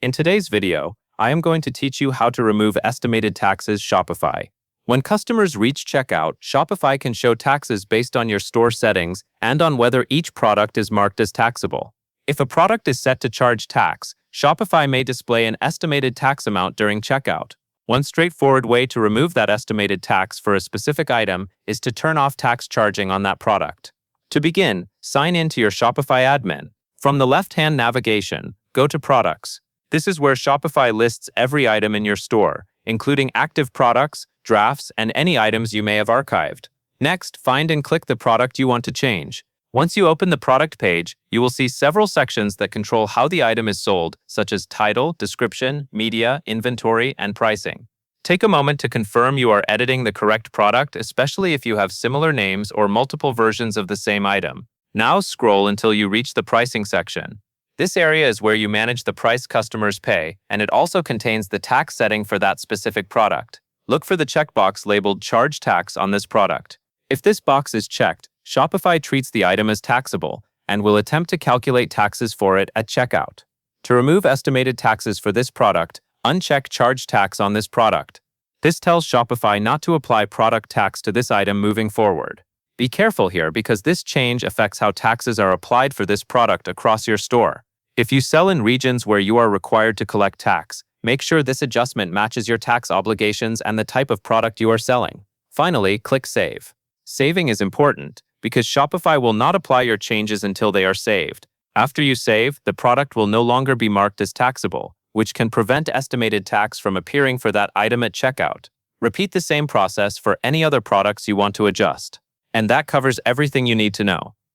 In today's video, I am going to teach you how to remove estimated taxes Shopify. When customers reach checkout, Shopify can show taxes based on your store settings and on whether each product is marked as taxable. If a product is set to charge tax, Shopify may display an estimated tax amount during checkout. One straightforward way to remove that estimated tax for a specific item is to turn off tax charging on that product. To begin, sign in to your Shopify admin. From the left-hand navigation, go to Products. This is where Shopify lists every item in your store, including active products, drafts, and any items you may have archived. Next, find and click the product you want to change. Once you open the product page, you will see several sections that control how the item is sold, such as title, description, media, inventory, and pricing. Take a moment to confirm you are editing the correct product, especially if you have similar names or multiple versions of the same item. Now scroll until you reach the pricing section. This area is where you manage the price customers pay, and it also contains the tax setting for that specific product. Look for the checkbox labeled Charge Tax on this product. If this box is checked, Shopify treats the item as taxable and will attempt to calculate taxes for it at checkout. To remove estimated taxes for this product, uncheck Charge Tax on this product. This tells Shopify not to apply product tax to this item moving forward. Be careful here because this change affects how taxes are applied for this product across your store. If you sell in regions where you are required to collect tax, make sure this adjustment matches your tax obligations and the type of product you are selling. Finally, click Save. Saving is important because Shopify will not apply your changes until they are saved. After you save, the product will no longer be marked as taxable, which can prevent estimated tax from appearing for that item at checkout. Repeat the same process for any other products you want to adjust. And that covers everything you need to know.